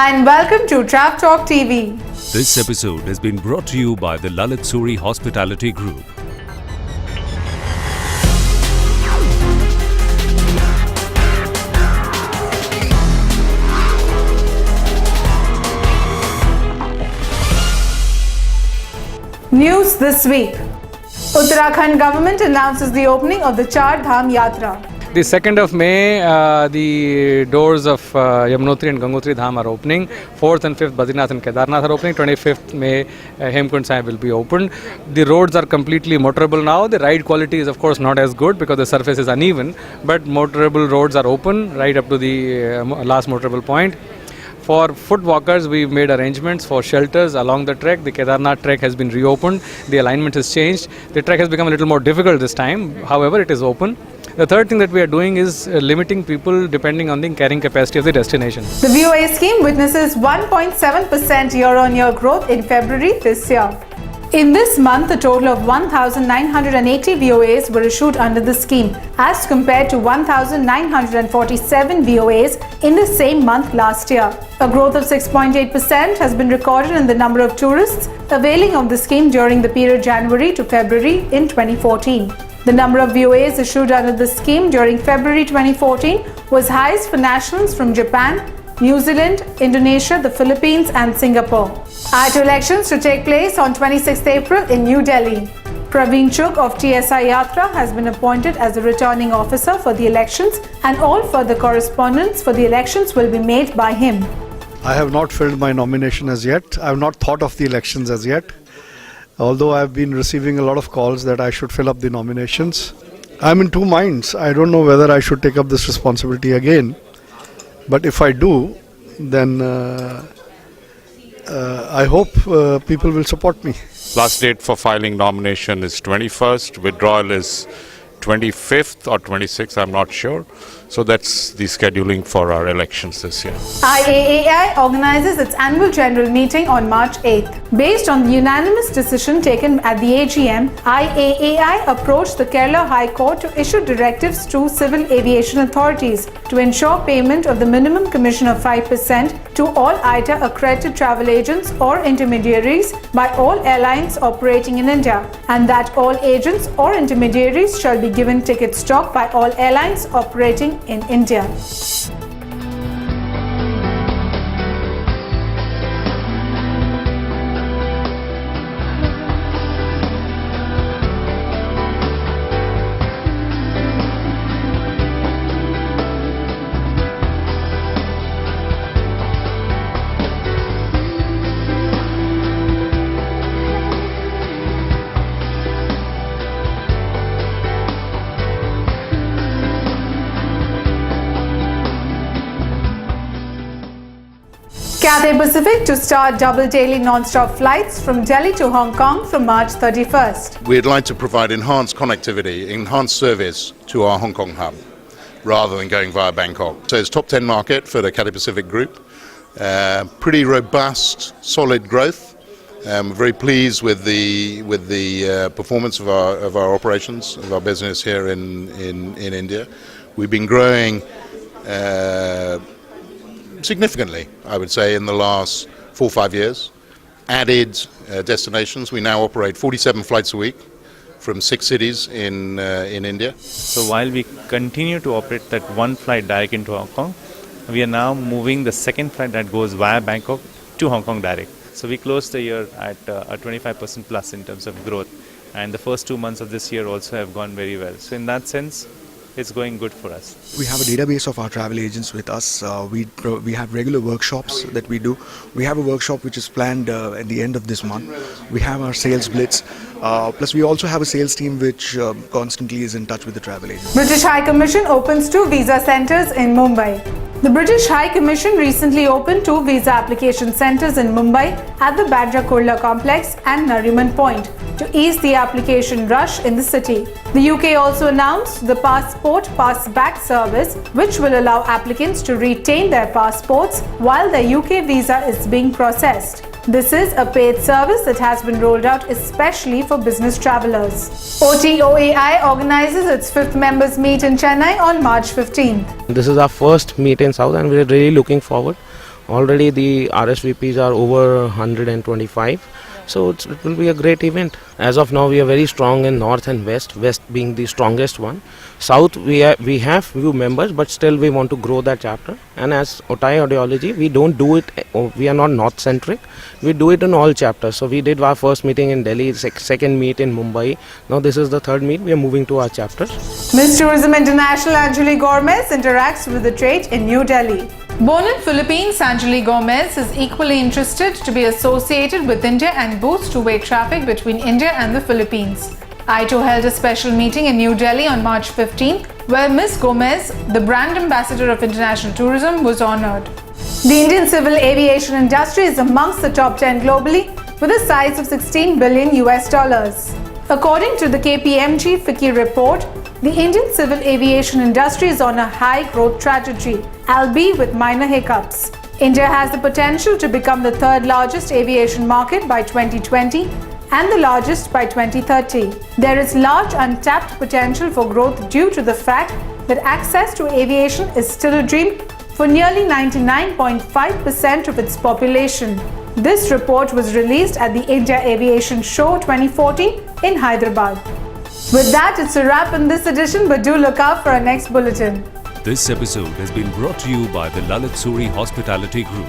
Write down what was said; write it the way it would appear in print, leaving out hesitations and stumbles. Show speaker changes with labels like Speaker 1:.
Speaker 1: and welcome to TravTalk TV.
Speaker 2: This episode has been brought to you by the Lalit Suri Hospitality Group.
Speaker 1: News this week. Uttarakhand Government announces the opening of the Char Dham Yatra.
Speaker 3: The 2nd of May, the doors of Yamunotri and Gangotri Dham are opening. 4th and 5th, Badrinath and Kedarnath are opening. 25th May, Hemkund Sahib will be opened. The roads are completely motorable now. The ride quality is of course not as good because the surface is uneven, but motorable roads are open right up to the last motorable point. For foot walkers, we've made arrangements for shelters along the trek. The Kedarnath trek has been reopened. The alignment has changed. The trek has become a little more difficult this time. However, it is open. The third thing that we are doing is limiting people depending on the carrying capacity of the destination.
Speaker 1: The VOA scheme witnesses 1.7% year-on-year growth in February this year. In this month, a total of 1,980 VOAs were issued under the scheme, as compared to 1,947 VOAs in the same month last year. A growth of 6.8% has been recorded in the number of tourists availing of the scheme during the period January to February in 2014. The number of VOAs issued under the scheme during February 2014 was highest for nationals from Japan, New Zealand, Indonesia, the Philippines and Singapore. IATO elections to take place on 26th April in New Delhi. Praveen Chugh of TSI Yatra has been appointed as the returning officer for the elections, and all further correspondence for the elections will be made by him.
Speaker 4: I have not filled my nomination as yet. I have not thought of the elections as yet, although I have been receiving a lot of calls that I should fill up the nominations. I am in two minds. I don't know whether I should take up this responsibility again, but if I do, then I hope people will support me.
Speaker 5: Last date for filing nomination is 21st. Withdrawal is 25th or 26th, I'm not sure. So that's the scheduling for our elections this year.
Speaker 1: IAAI organizes its annual general meeting on March 8th. Based on the unanimous decision taken at the AGM, IAAI approached the Kerala High Court to issue directives to civil aviation authorities to ensure payment of the minimum commission of 5% to all IATA accredited travel agents or intermediaries by all airlines operating in India, and that all agents or intermediaries shall be given ticket stock by all airlines operating in India. Cathay Pacific to start double daily non-stop flights from Delhi to Hong Kong from March 31st.
Speaker 6: We'd like to provide enhanced connectivity, enhanced service to our Hong Kong hub, rather than going via Bangkok. So it's top 10 market for the Cathay Pacific Group. Pretty robust, solid growth. Very pleased with the performance of our operations, of our business here in India. We've been growing significantly, I would say, in the last 4 or 5 years. Added destinations. We now operate 47 flights a week from 6 cities in India.
Speaker 7: So while we continue to operate that one flight direct into Hong Kong, we are now moving the second flight that goes via Bangkok to Hong Kong direct. So we closed the year at a 25% plus in terms of growth, and the first 2 months of this year also have gone very well. So in that sense, it's going good for us.
Speaker 8: We have a database of our travel agents with us. We have regular workshops that we do. We have a workshop which is planned at the end of this month. We have our sales blitz. Plus we also have a sales team which constantly is in touch with the travel agents.
Speaker 1: British High Commission opens 2 visa centres in Mumbai. The British High Commission recently opened 2 visa application centres in Mumbai at the Bandra Kurla complex and Nariman Point to ease the application rush in the city. The UK also announced the Passport Pass-Back service, which will allow applicants to retain their passports while their UK visa is being processed. This is a paid service that has been rolled out especially for business travelers. OTOAI organises its 5th members meet in Chennai on March 15th.
Speaker 9: This is our first meet in South and we are really looking forward Already the RSVPs are over 125. So it will be a great event. As of now, we are very strong in north and west, west being the strongest one. South, we have few members, but still we want to grow that chapter. And as OTOAI Audiology, we don't do it, we are not north-centric. We do it in all chapters. So we did our first meeting in Delhi, second meet in Mumbai. Now this is the third meet. We are moving to our chapters.
Speaker 1: Miss Tourism International Angeli Gormez interacts with the trade in New Delhi. Born in Philippines, Angeli Gormez is equally interested to be associated with India and boost two-way traffic between India and the Philippines. IATO held a special meeting in New Delhi on March 15th, where Miss Gormez, the brand ambassador of international tourism, was honored. The Indian civil aviation industry is amongst the top 10 globally, with a size of $16 billion. According to the KPMG FICCI report, the Indian civil aviation industry is on a high growth trajectory, albeit with minor hiccups. India has the potential to become the third largest aviation market by 2020 and the largest by 2030. There is large untapped potential for growth due to the fact that access to aviation is still a dream for nearly 99.5% of its population. This report was released at the India Aviation Show 2014 in Hyderabad. With that, it's a wrap in this edition, but do look out for our next bulletin.
Speaker 2: This episode has been brought to you by the Lalit Suri Hospitality Group.